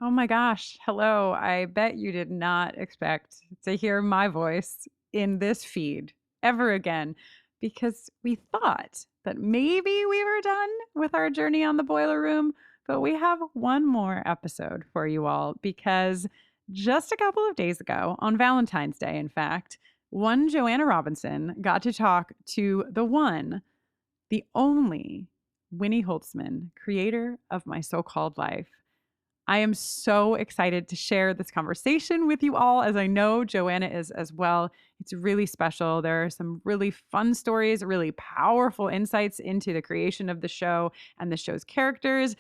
Oh my gosh. Hello. I bet you did not expect to hear my voice in this feed ever again because we thought that maybe we were done with our journey on the boiler room, but we have one more episode for you all because just a couple of days ago, on Valentine's Day, in fact, one Joanna Robinson got to talk to the one, the only Winnie Holzman, creator of My So-Called Life. I am so excited to share this conversation with you all, as I know Joanna is as well. It's really special. There are some really fun stories, really powerful insights into the creation of the show and the show's characters.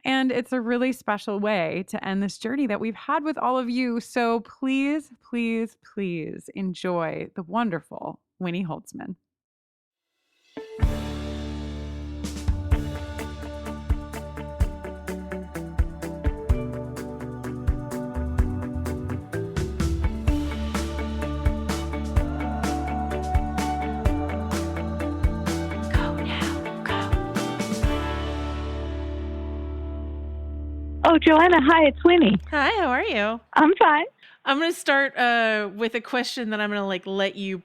And it's a really special way to end this journey that we've had with all of you. So please, please, please enjoy the wonderful Winnie Holzman. Oh, Joanna, hi, it's Winnie. Hi, how are you? I'm fine. I'm going to start with a question that I'm going to let you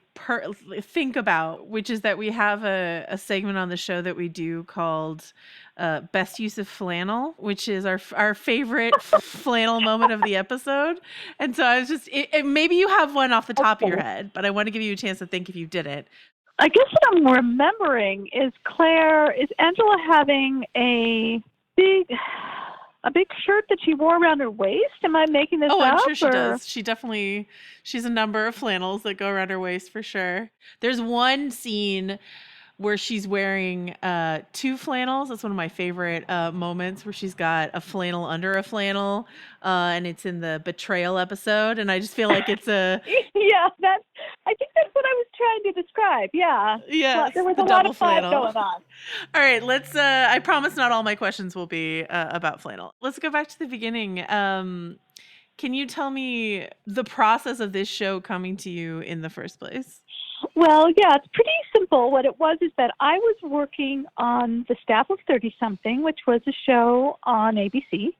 think about, which is that we have a segment on the show that we do called Best Use of Flannel, which is our favorite flannel moment of the episode. And so I was just, maybe you have one off the top of your head, but I want to give you a chance to think if you did it. I guess what I'm remembering is Angela having a big shirt that she wore around her waist? Am I making this up? Oh, I'm sure she does. She's a number of flannels that go around her waist for sure. There's one scene where she's wearing 2 flannels. That's one of my favorite moments, where she's got a flannel under a flannel, and it's in the betrayal episode. And I just feel like it's a yeah. I think that's what I was trying to describe. Yeah. Yeah. There was a lot of fun going on. All right, let's. I promise not all my questions will be about flannel. Let's go back to the beginning. Can you tell me the process of this show coming to you in the first place? Well, yeah, it's pretty simple. What it was is that I was working on the staff of 30 Something, which was a show on ABC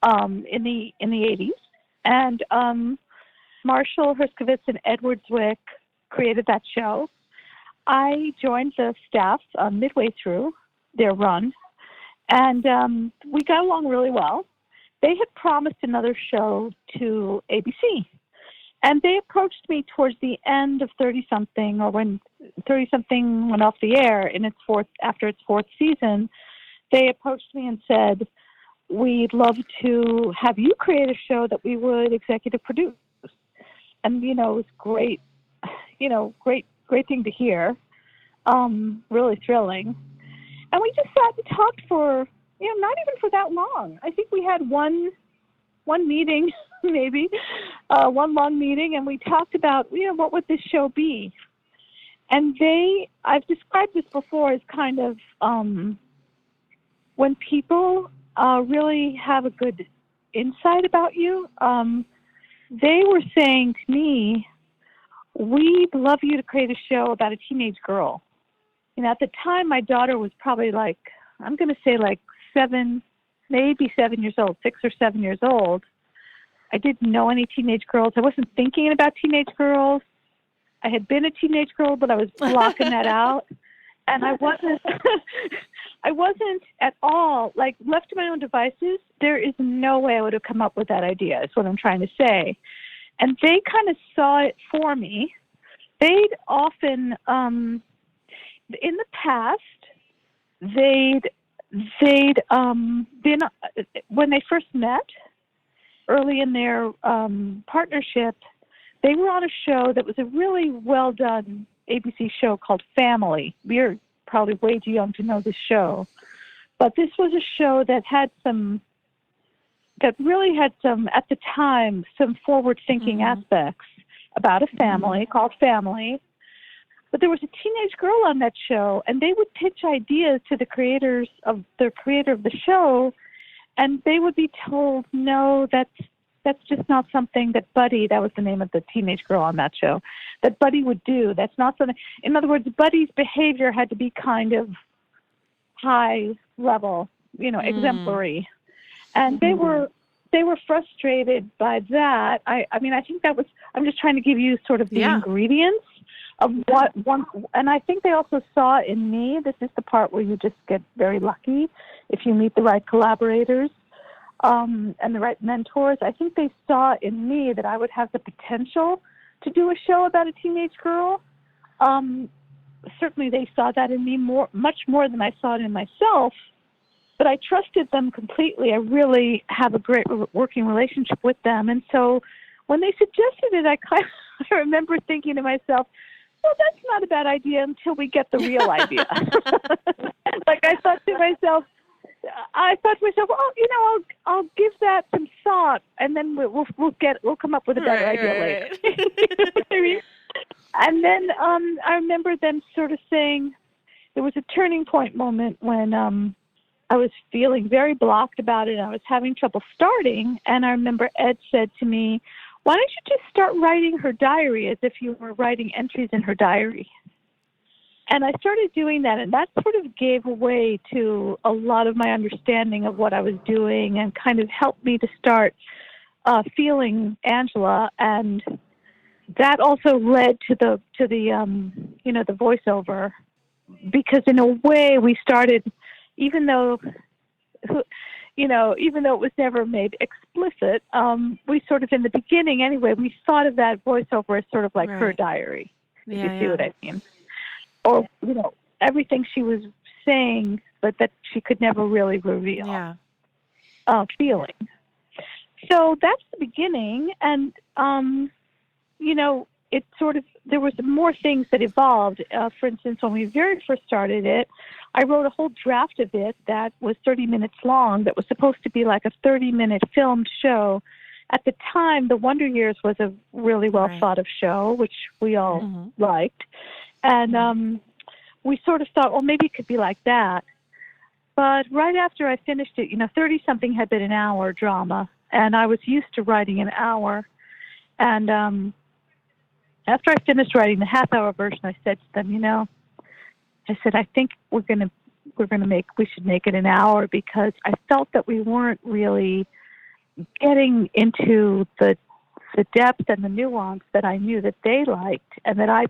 in the 80s, and Marshall Herskovitz and Edward Zwick created that show. I joined the staff midway through their run, and we got along really well. They had promised another show to ABC. And they approached me towards the end of 30-something, or when 30-something went off the air after its fourth season. They approached me and said, "We'd love to have you create a show that we would executive produce." And it was great, great thing to hear. Really thrilling. And we just sat and talked for, not even for that long. I think we had one meeting. Maybe one long meeting, and we talked about, what would this show be? And I've described this before as kind of when people really have a good insight about you, they were saying to me, "We'd love you to create a show about a teenage girl." At the time, my daughter was probably I'm going to say 7, maybe 7 years old, 6 or 7 years old. I didn't know any teenage girls. I wasn't thinking about teenage girls. I had been a teenage girl, but I was blocking that out. And I wasn't at all, left to my own devices, there is no way I would have come up with that idea, is what I'm trying to say. And they kind of saw it for me. They'd often, in the past, they'd been, when they first met, early in their partnership, they were on a show that was a really well-done ABC show called Family. You're probably way too young to know this show. But this was a show that really had some, at the time, some forward-thinking aspects about a family called Family. But there was a teenage girl on that show, and they would pitch ideas to the creator of the show, and they would be told, "No, that's just not something that Buddy," that was the name of the teenage girl on that show, "that Buddy would do. That's not something." In other words, Buddy's behavior had to be kind of high level, exemplary. And they were they were frustrated by that. I mean, I think that was, I'm just trying to give you sort of the ingredients of what one, and I think they also saw in me, this is the part where you just get very lucky if you meet the right collaborators and the right mentors. I think they saw in me that I would have the potential to do a show about a teenage girl. Certainly they saw that in me much more than I saw it in myself, but I trusted them completely. I really have a great working relationship with them. And so when they suggested it, I remember thinking to myself, well, that's not a bad idea until we get the real idea. Like I thought to myself, well, you know, I'll give that some thought, and then we'll come up with a better idea later. You know what I mean? And then I remember them sort of saying there was a turning point moment when I was feeling very blocked about it. I was having trouble starting, and I remember Ed said to me, "Why don't you just start writing her diary as if you were writing entries in her diary?" And I started doing that, and that sort of gave way to a lot of my understanding of what I was doing, and kind of helped me to start feeling Angela. And that also led to the you know, the voiceover, because in a way we started, even though it was never made explicit, we sort of, in the beginning anyway, we thought of that voiceover as sort of like her diary, if you see what I mean. Or, you know, everything she was saying, but that she could never really reveal feeling. So that's the beginning. And, you know, it sort of, there was more things that evolved. For instance, when we very first started it, I wrote a whole draft of it that was 30 minutes long, that was supposed to be like a 30-minute filmed show. At the time, The Wonder Years was a really well thought of show, which we all liked. And we sort of thought, well, maybe it could be like that. But right after I finished it, you know, 30-something had been an hour drama, and I was used to writing an hour. And after I finished writing the half-hour version, I said to them, you know, I said, I think we should make it an hour, because I felt that we weren't really getting into the depth and the nuance that I knew that they liked and that I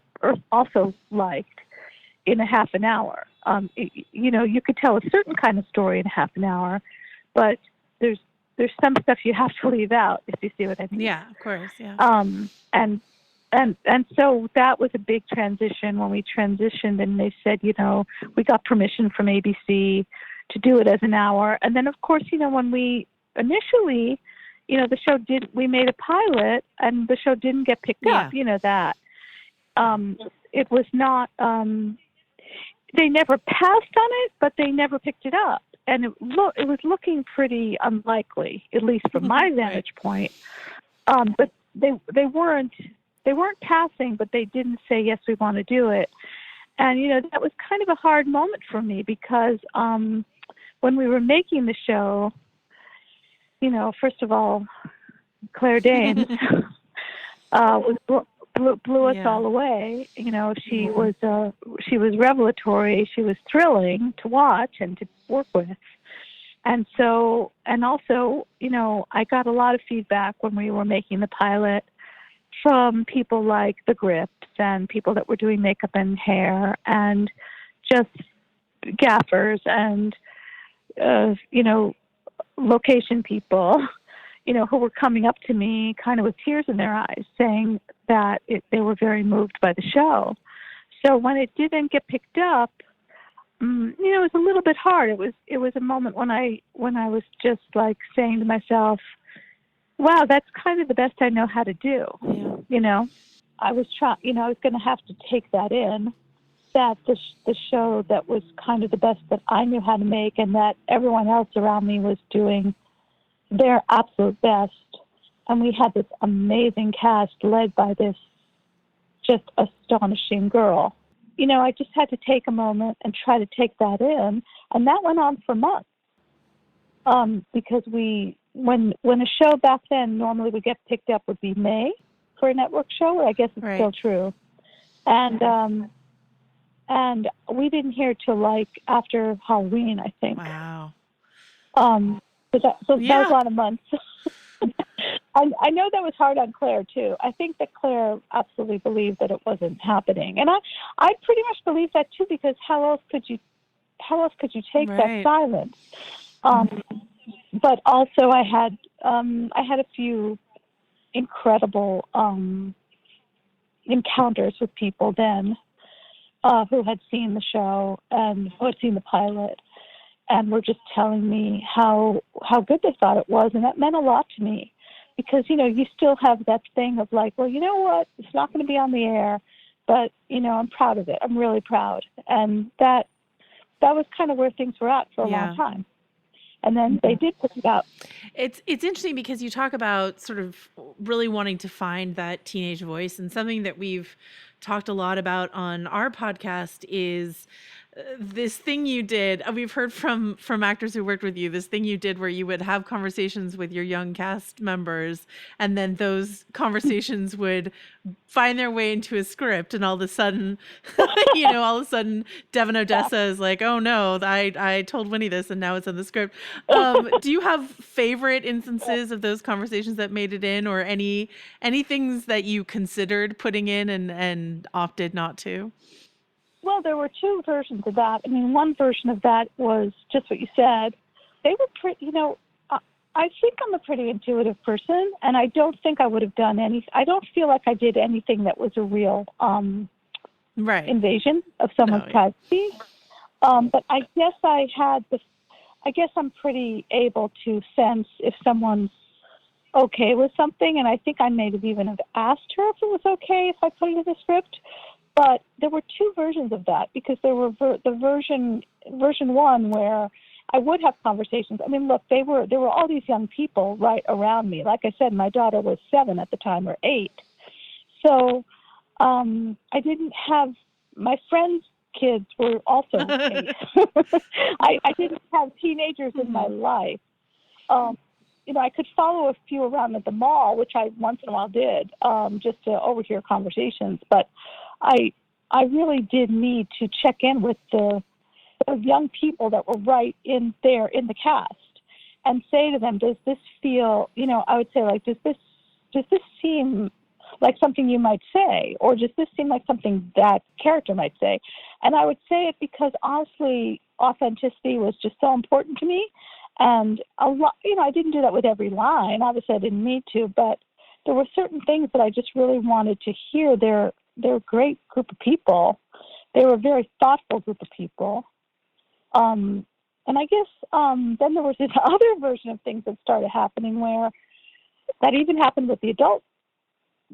also liked in a half an hour. You know, you could tell a certain kind of story in a half an hour, but there's some stuff you have to leave out, if you see what I mean. Yeah, of course. Yeah. And so that was a big transition when we transitioned, and they said, you know, we got permission from ABC to do it as an hour. And then, of course, you know, when we initially, you know, we made a pilot, and the show didn't get picked up, you know, that. It was not, they never passed on it, but they never picked it up. And it was looking pretty unlikely, at least from my vantage point. But they weren't passing, but they didn't say, yes, we want to do it. And, you know, that was kind of a hard moment for me, because when we were making the show, you know, first of all, Claire Danes blew us all away. You know, she was revelatory. She was thrilling to watch and to work with. And so, and also, you know, I got a lot of feedback when we were making the pilot from people like the Grips and people that were doing makeup and hair, and just gaffers and, you know, location people, you know, who were coming up to me kind of with tears in their eyes, saying that they were very moved by the show. So when it didn't get picked up, you know, it was a little bit hard. It was a moment when I was just like saying to myself, wow, that's kind of the best I know how to do. Yeah. You know, I was going to have to take that in, that the show that was kind of the best that I knew how to make, and that everyone else around me was doing their absolute best. And we had this amazing cast led by this just astonishing girl. You know, I just had to take a moment and try to take that in. And that went on for months. Because when a show back then normally would get picked up would be May for a network show. I guess it's still true. And we didn't hear till like after Halloween, I think. Wow. that was Yeah. a lot of months. I know that was hard on Claire too. I think that Claire absolutely believed that it wasn't happening, and I pretty much believe that too, because how else could you take that Right. silence? But also I had a few incredible encounters with people then who had seen the show and who had seen the pilot and were just telling me how good they thought it was, and that meant a lot to me, because you still have that thing of like, well, you know what, it's not going to be on the air, but I'm proud of it. I'm really proud, and that was kind of where things were at for a long time. And then they did put it out. It's interesting because you talk about sort of really wanting to find that teenage voice, and something that we've talked a lot about on our podcast is this thing you did. We've heard from actors who worked with you, this thing you did where you would have conversations with your young cast members, and then those conversations would find their way into a script, and all of a sudden Devin Odessa is like, oh no, I told Winnie this and now it's in the script. Do you have favorite instances of those conversations that made it in, or any things that you considered putting in and opted not to? Well, there were two versions of that. I mean, one version of that was just what you said. They were pretty, I think I'm a pretty intuitive person, and I don't think I would have done I don't feel like I did anything that was a real invasion of someone's privacy. But I guess I guess I'm pretty able to sense if someone's okay with something, and I think I may have even asked her if it was okay if I put it in the script. But there were two versions of that, because there were the version one where I would have conversations. I mean, look, there were all these young people right around me. Like I said, my daughter was 7 at the time, or 8. So I didn't have my friends' kids were also 8. I didn't have teenagers in my life. I could follow a few around at the mall, which I once in a while did, just to overhear conversations. But I really did need to check in with the young people that were right in there in the cast, and say to them, does this feel, I would say, like, does this seem like something you might say, or does this seem like something that character might say? And I would say it because, honestly, authenticity was just so important to me. And a lot, I didn't do that with every line. Obviously, I didn't need to, but there were certain things that I just really wanted to hear. They're a great group of people. They were a very thoughtful group of people. And I guess then there was this other version of things that started happening, where that even happened with the adult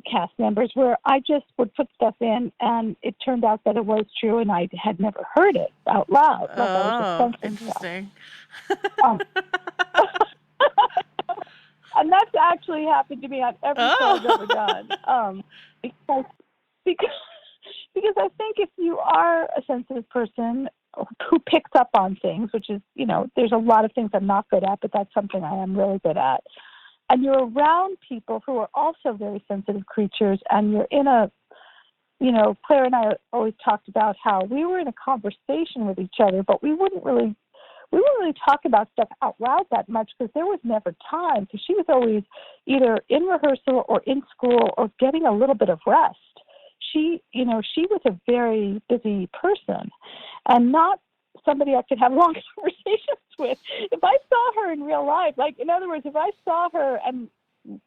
cast members, where I just would put stuff in, and it turned out that it was true, and I had never heard it out loud. Like I was just interesting. And that's actually happened to me on every show I've ever done. Because I think if you are a sensitive person who picks up on things, which is, there's a lot of things I'm not good at, but that's something I am really good at. And you're around people who are also very sensitive creatures, and you're in Claire and I always talked about how we were in a conversation with each other, but we wouldn't really talk about stuff out loud that much, because there was never time, because she was always either in rehearsal or in school or getting a little bit of rest. She was a very busy person, and not somebody I could have long conversations with. If I saw her in real life, like, in other words, if I saw her and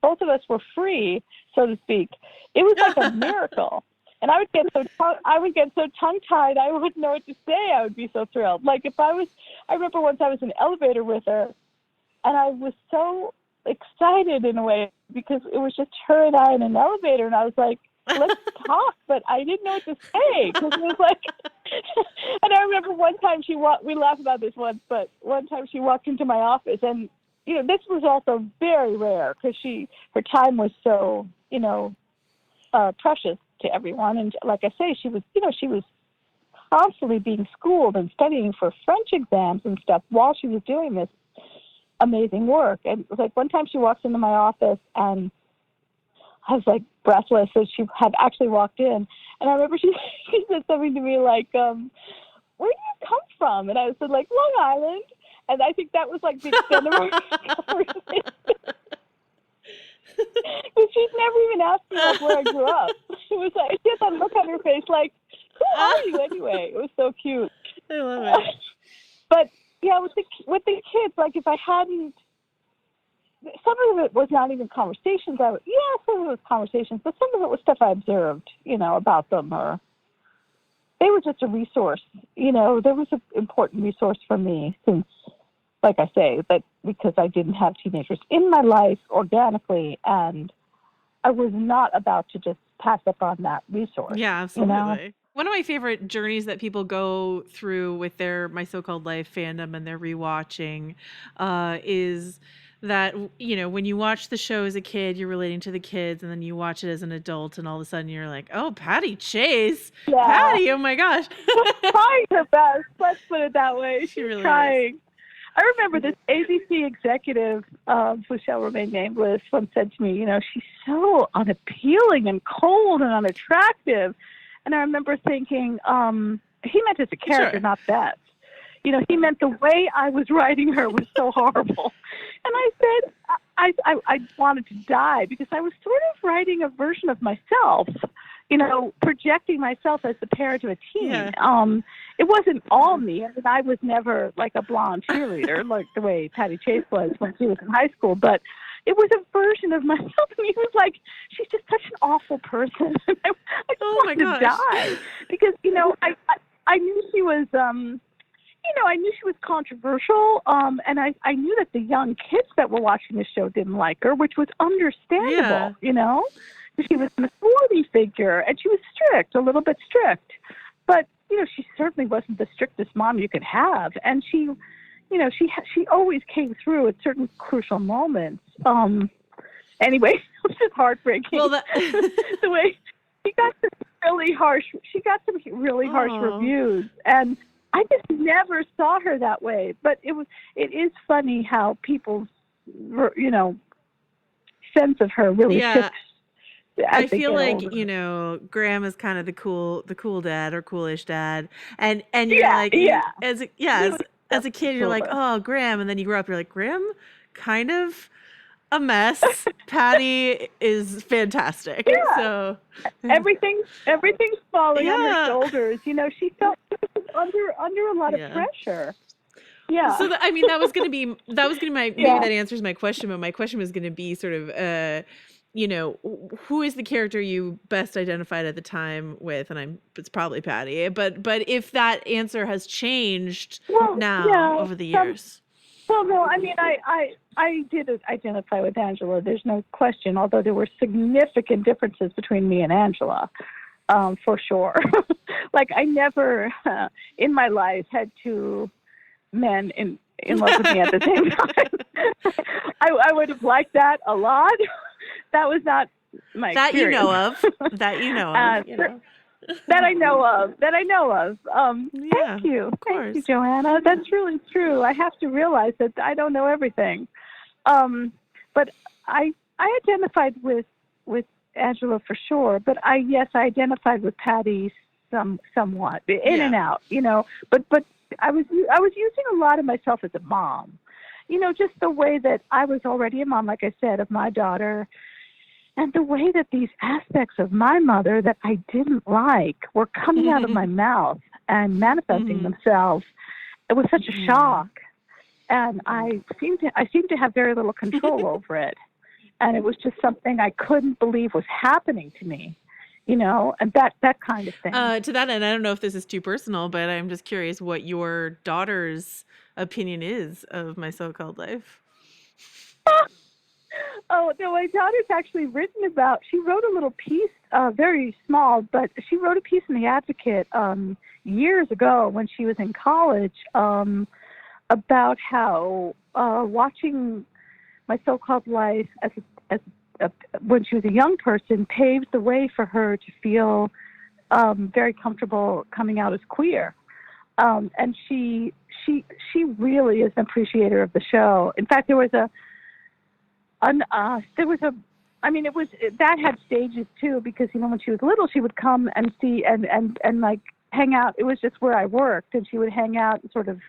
both of us were free, so to speak, it was like a miracle. And I would get so tongue-tied, I wouldn't know what to say. I would be so thrilled. Like, I remember once I was in an elevator with her, and I was so excited in a way, because it was just her and I in an elevator, and I was like, let's talk, but I didn't know what to say, because it was like, and I remember one time we laughed about this once, but one time she walked into my office, and, this was also very rare, because her time was so, precious to everyone. And like I say, she was constantly being schooled and studying for French exams and stuff while she was doing this amazing work. And it was like one time she walks into my office, and I was like breathless as she had actually walked in. And I remember she said something to me like, where do you come from? And I said, like, Long Island. And I think that was like the extent of our conversation. But she's never even asked me like where I grew up. She was like, she had that look on her face like, who are you anyway? It was so cute. I love it. But yeah, with the kids, like if I hadn't, some of it was not even conversations. Some of it was conversations, but some of it was stuff I observed, about them, or they were just a resource. There was an important resource for me since, like I say, that because I didn't have teenagers in my life organically, and I was not about to just pass up on that resource. Yeah, absolutely. One of my favorite journeys that people go through with their My So-Called Life fandom and their rewatching is that, when you watch the show as a kid, you're relating to the kids, and then you watch it as an adult, and all of a sudden you're like, oh, Patty Chase. Yeah. Patty, oh my gosh. She's trying her best. Let's put it that way. She really trying. is. I remember this ABC executive, who shall remain nameless, once said to me, she's so unappealing and cold and unattractive. And I remember thinking, he meant as a character, Sure. not Beth. He meant the way I was writing her was so horrible. And I said, I wanted to die because I was sort of writing a version of myself, projecting myself as the parent of a teen. Yeah. It wasn't all me. I mean, I was never like a blonde cheerleader like the way Patty Chase was when she was in high school, but it was a version of myself. And he was like, she's just such an awful person. I just wanted to die because, I knew she was, I knew she was controversial, and I knew that the young kids that were watching the show didn't like her, which was understandable, She was an authority figure, and she was strict, a little bit strict. But, she certainly wasn't the strictest mom you could have. And she always came through at certain crucial moments. Anyway, it was just heartbreaking. Well, the way she got some really harsh reviews, and I just never saw her that way. But it is funny how people's, sense of her really shifts. I feel like, Graham is kind of the cool dad or coolish dad. And you're as a kid, you're like, oh, Graham. And then you grow up, you're like, Graham, kind of a mess. Patty is fantastic. Yeah. So everything's falling on her shoulders. She felt under a lot of pressure. Yeah. So that was going to be maybe that answers my question, but my question was going to be sort of, who is the character you best identified at the time with? And it's probably Patty, but if that answer has changed over the years. Well, no, I mean, I did identify with Angela. There's no question, although there were significant differences between me and Angela, for sure. Like I never in my life had two men in love with me at the same time. I would have liked that a lot. That was not my experience. That you know of. That I know of. Thank you. Thank you, Joanna. That's really true. I have to realize that I don't know everything. But I identified with Angela for sure. But I identified with Patty somewhat, in and out, But I was using a lot of myself as a mom. Just the way that I was already a mom, like I said, of my daughter. And the way that these aspects of my mother that I didn't like were coming out of my mouth and manifesting themselves, it was such a shock. And I seemed to have very little control over it. And it was just something I couldn't believe was happening to me, and that kind of thing. To that end, I don't know if this is too personal, but I'm just curious what your daughter's opinion is of My So-Called Life. Oh, no, my daughter's actually she wrote a little piece, very small, but she wrote a piece in The Advocate years ago when she was in college about how watching My So-Called Life when she was a young person paved the way for her to feel very comfortable coming out as queer. And she really is an appreciator of the show. In fact, that had stages too, because when she was little, she would come and see and like hang out. It was just where I worked, and she would hang out and sort of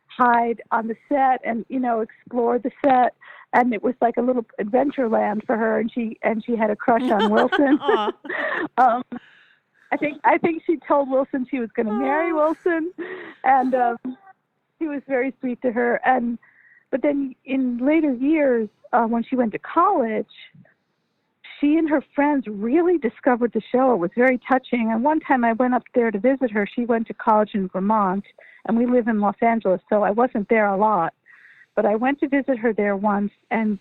hide on the set and explore the set, and it was like a little adventure land for her, and she had a crush on Wilson. um, I think she told Wilson she was going to marry Wilson, and he was very sweet to her. But then in later years, when she went to college, she and her friends really discovered the show. It was very touching. And one time I went up there to visit her. She went to college in Vermont, and we live in Los Angeles, so I wasn't there a lot. But I went to visit her there once, and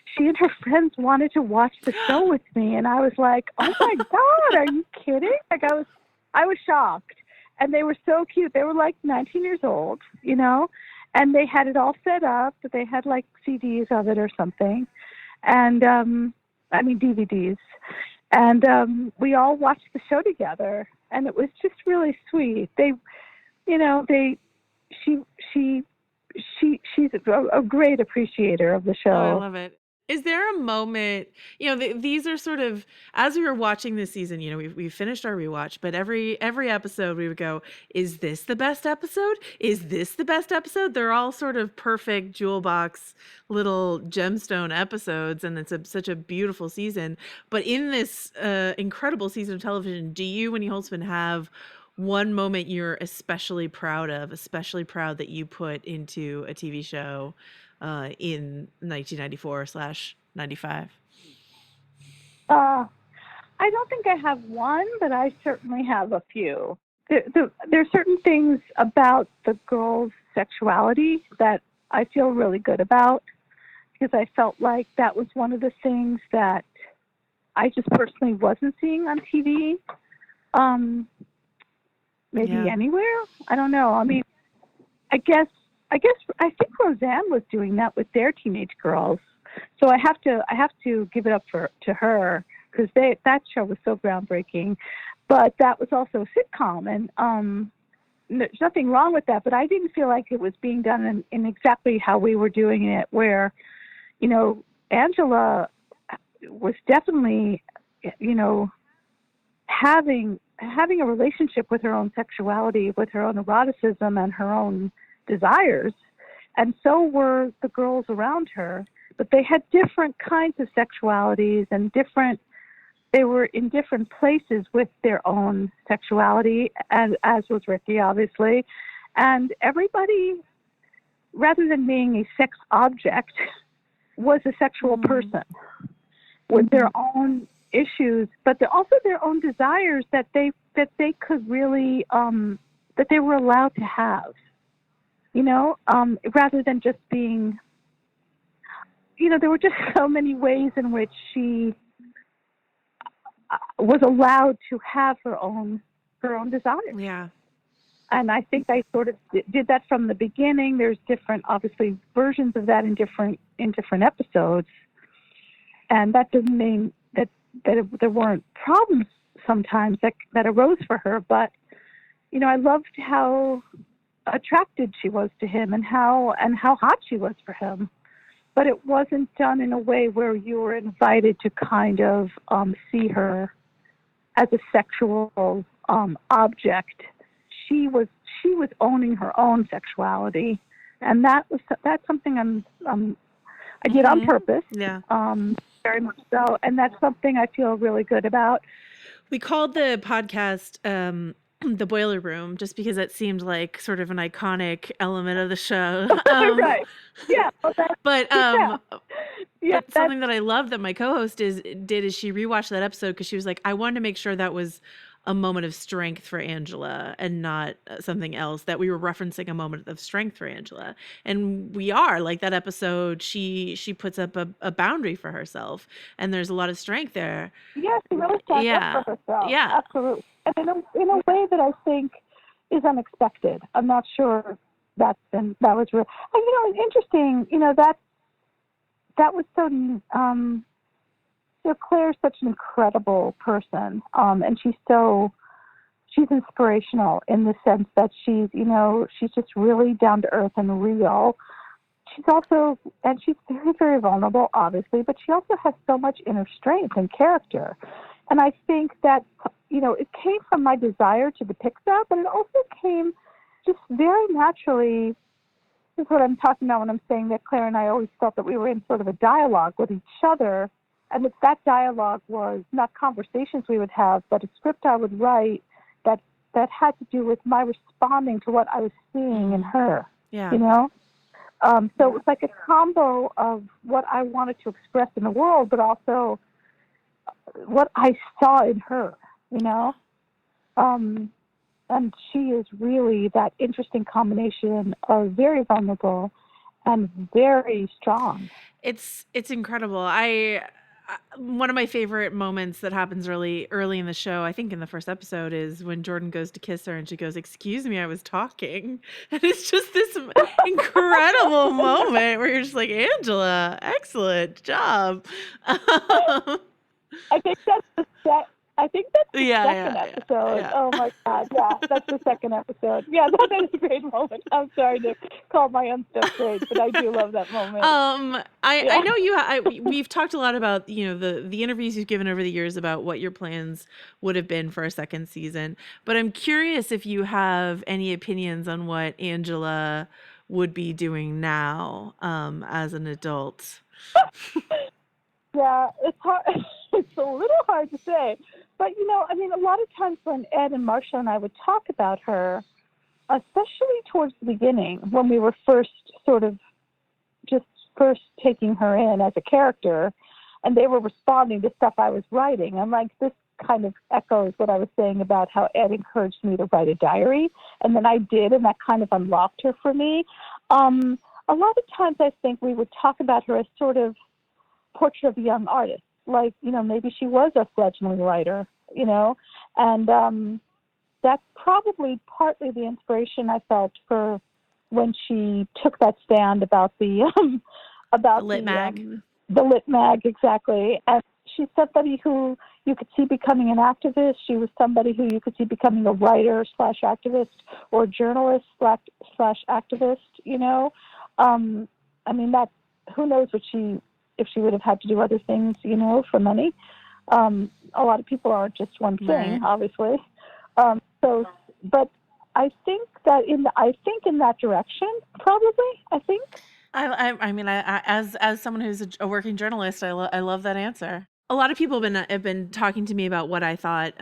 she and her friends wanted to watch the show with me. And I was like, oh, my God, are you kidding? Like, I was shocked. And they were so cute. They were like 19 years old, and they had it all set up. They had like CDs of it or something. And, DVDs. And we all watched the show together, and it was just really sweet. She's a great appreciator of the show. Oh, I love it. Is there a moment, these are sort of, as we were watching this season, we finished our rewatch, but every episode we would go, is this the best episode? Is this the best episode? They're all sort of perfect jewel box little gemstone episodes, and it's such a beautiful season. But in this incredible season of television, do you, Winnie Holzman, have one moment you're especially proud of, especially proud that you put into a TV show in 1994/95? I don't think I have one, but I certainly have a few. There are certain things about the girls' sexuality that I feel really good about, because I felt like that was one of the things that I just personally wasn't seeing on TV. Maybe anywhere. I don't know. I mean, I think Roseanne was doing that with their teenage girls. So I have to give it up to her, because that show was so groundbreaking. But that was also a sitcom, and there's nothing wrong with that. But I didn't feel like it was being done in exactly how we were doing it, where, Angela was definitely, having a relationship with her own sexuality, with her own eroticism and her own desires, and so were the girls around her. But they had different kinds of sexualities, and they were in different places with their own sexuality, as was Ricky, obviously. And everybody, rather than being a sex object, was a sexual person with their own issues, but also their own desires that they could really that they were allowed to have, rather than just being, there were just so many ways in which she was allowed to have her own desires. Yeah. And I think I sort of did that from the beginning. There's different, obviously, versions of that in different episodes, and that doesn't mean that there weren't problems sometimes that arose for her. But I loved how attracted she was to him, and how hot she was for him. But it wasn't done in a way where you were invited to kind of see her as a sexual object. She was owning her own sexuality, and that's something I did on purpose. Yeah. Very much so, and that's something I feel really good about. We called the podcast The Boiler Room, just because it seemed like sort of an iconic element of the show. Right. Yeah. But something that I love that my co-host is she rewatched that episode, because she was like, I wanted to make sure that was a moment of strength for Angela and not something else, that we were referencing a moment of strength for Angela. And we are, like, that episode, she puts up a boundary for herself, and there's a lot of strength there. Yeah, she really stands up for herself. Yeah, absolutely. And in a way that I think is unexpected. I'm not sure that was real. And, it's interesting, that was so, Claire's such an incredible person, and she's inspirational in the sense that she's just really down to earth and real. She's very, very vulnerable, obviously, but she also has so much inner strength and character. And I think that, it came from my desire to depict that, but it also came just very naturally is what I'm talking about when I'm saying that Claire and I always felt that we were in sort of a dialogue with each other. And that dialogue was not conversations we would have, but a script I would write that had to do with my responding to what I was seeing in her, Yeah. you know? So it was like a combo of what I wanted to express in the world, but also what I saw in her, you know? And she is really that interesting combination of very vulnerable and very strong. It's incredible. One of my favorite moments that happens early in the show, I think in the first episode, is when Jordan goes to kiss her and she goes, "Excuse me, I was talking." And it's just this incredible moment where you're just like, Angela, excellent job. I think that's the second episode. Yeah. Oh my God, yeah, that's the second episode. Yeah, that is a great moment. I'm sorry to call my own stuff great, but I do love that moment. I know we've talked a lot about, the interviews you've given over the years about what your plans would have been for a second season, but I'm curious if you have any opinions on what Angela would be doing now, as an adult. Yeah, it's hard. It's a little hard to say. But, a lot of times when Ed and Marsha and I would talk about her, especially towards the beginning, when we were first taking her in as a character, and they were responding to stuff I was writing, I'm like, this kind of echoes what I was saying about how Ed encouraged me to write a diary, and then I did, and that kind of unlocked her for me. A lot of times I think we would talk about her as sort of portrait of a young artist. Like, maybe she was a fledgling writer, and that's probably partly the inspiration I felt for when she took that stand about the Lit Mag. The Lit Mag, exactly. And she's somebody who you could see becoming an activist. She was somebody who you could see becoming a writer / activist or journalist / activist, that, who knows if she would have had to do other things, for money. A lot of people aren't just one thing, right, obviously. But I think that in that direction, probably. I think. As someone who's a working journalist, I love that answer. A lot of people have been talking to me about what I thought,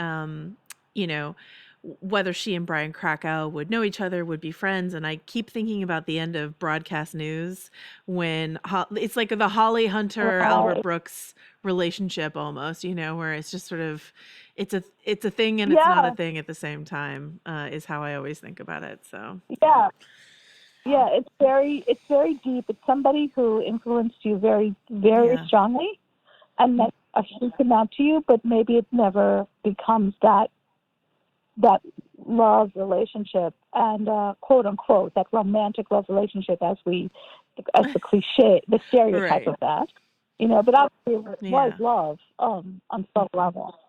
whether she and Brian Krakow would know each other, would be friends. And I keep thinking about the end of Broadcast News when it's like the Holly Hunter, Albert Brooks relationship almost, where it's just sort of, it's a thing and it's not a thing at the same time, is how I always think about it. So yeah, it's very deep. It's somebody who influenced you very, very strongly, and meant a huge amount to you, but maybe it never becomes that love relationship and quote unquote that romantic love relationship as the cliche, the stereotype of that, but obviously it was love on some level.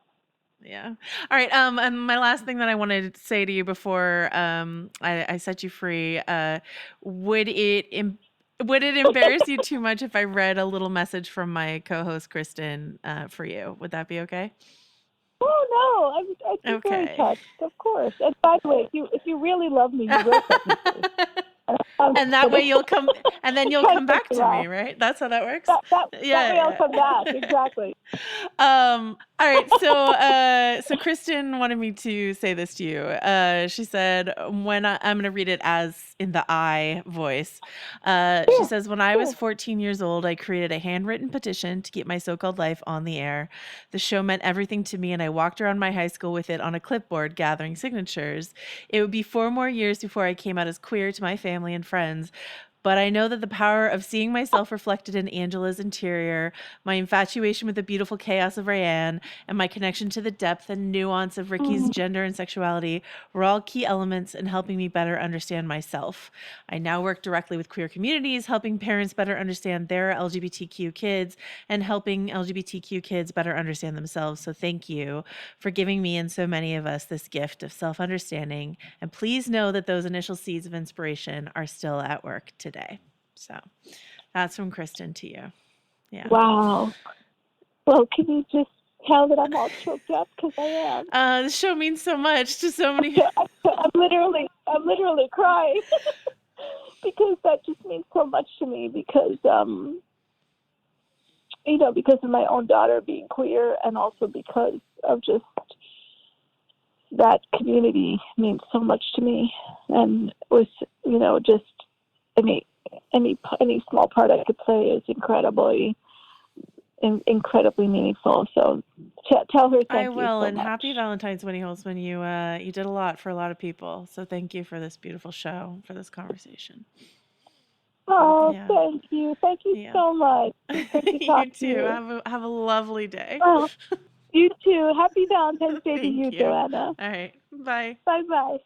Yeah. All right. And my last thing that I wanted to say to you before I set you free, would it embarrass you too much if I read a little message from my co-host Kristen for you? Would that be okay? Oh no, I'm very touched, of course. And by the way, if you really love me, you will set me free. And that way you'll come, and then you'll come back to me, right? That's how that works. That way I'll come back, exactly. All right, so Kristen wanted me to say this to you. She said, I'm going to read it as in the I voice. She says, when I was 14 years old, I created a handwritten petition to keep my so-called life on the air. The show meant everything to me, and I walked around my high school with it on a clipboard, gathering signatures. It would be 4 more years before I came out as queer to my family and friends. But I know that the power of seeing myself reflected in Angela's interior, my infatuation with the beautiful chaos of Rayanne, and my connection to the depth and nuance of Ricky's gender and sexuality were all key elements in helping me better understand myself. I now work directly with queer communities, helping parents better understand their LGBTQ kids and helping LGBTQ kids better understand themselves. So thank you for giving me and so many of us this gift of self-understanding. And please know that those initial seeds of inspiration are still at work today. So that's from Kristen to you. Yeah. Wow. Well, can you just tell that I'm all choked up because I am? The show means so much to so many. I'm literally crying. because that just means so much to me because, because of my own daughter being queer and also because of just that community means so much to me. And with, just any small part I could play is incredibly meaningful. So tell her I thank you will, so and much. happy Valentine's, Winnie Holzman. You did a lot for a lot of people, so thank you for this beautiful show, for this conversation. Oh, Yeah. thank you Yeah. so much. It's great to You talk to too. you. Have a lovely day. Oh, you too. Happy Valentine's Day to Thank you, you. Joanna. All right. Bye. Bye-bye.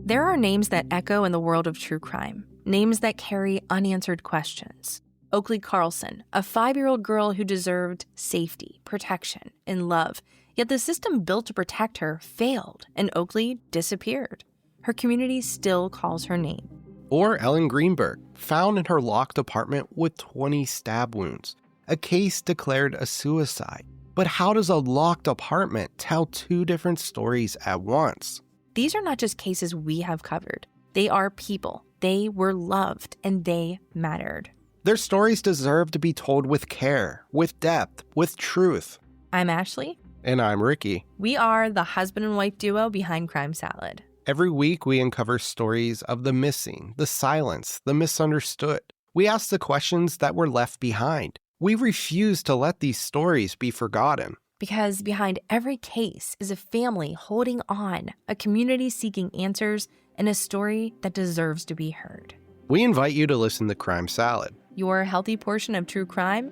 There are names that echo in the world of true crime, names that carry unanswered questions. Oakley Carlson, a 5-year-old girl who deserved safety, protection, and love, yet the system built to protect her failed, and Oakley disappeared. Her community still calls her name. Or Ellen Greenberg, found in her locked apartment with 20 stab wounds, a case declared a suicide. But how does a locked apartment tell two different stories at once? These are not just cases we have covered. They are people. They were loved, and they mattered. Their stories deserve to be told with care, with depth, with truth. I'm Ashley. And I'm Ricky. We are the husband and wife duo behind Crime Salad. Every week we uncover stories of the missing, the silence, the misunderstood. We ask the questions that were left behind. We refuse to let these stories be forgotten. Because behind every case is a family holding on, a community seeking answers, and a story that deserves to be heard. We invite you to listen to Crime Salad, your healthy portion of true crime,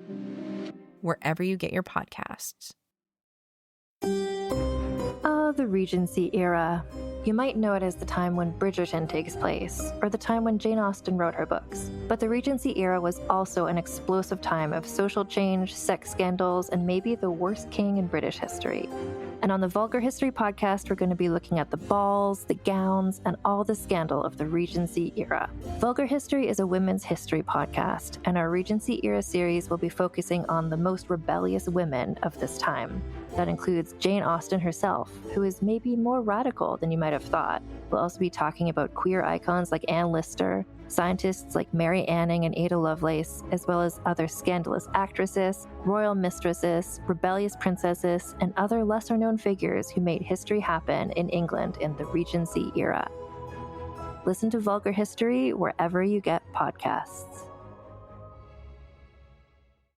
wherever you get your podcasts. Oh, the Regency era. You might know it as the time when Bridgerton takes place, or the time when Jane Austen wrote her books. But the Regency era was also an explosive time of social change, sex scandals, and maybe the worst king in British history. And on the Vulgar History podcast, we're going to be looking at the balls, the gowns, and all the scandal of the Regency era. Vulgar History is a women's history podcast, and our Regency era series will be focusing on the most rebellious women of this time. That includes Jane Austen herself, who is maybe more radical than you might have thought. We'll also be talking about queer icons like Anne Lister, scientists like Mary Anning and Ada Lovelace, as well as other scandalous actresses, royal mistresses, rebellious princesses, and other lesser-known figures who made history happen in England in the Regency era. Listen to Vulgar History wherever you get podcasts.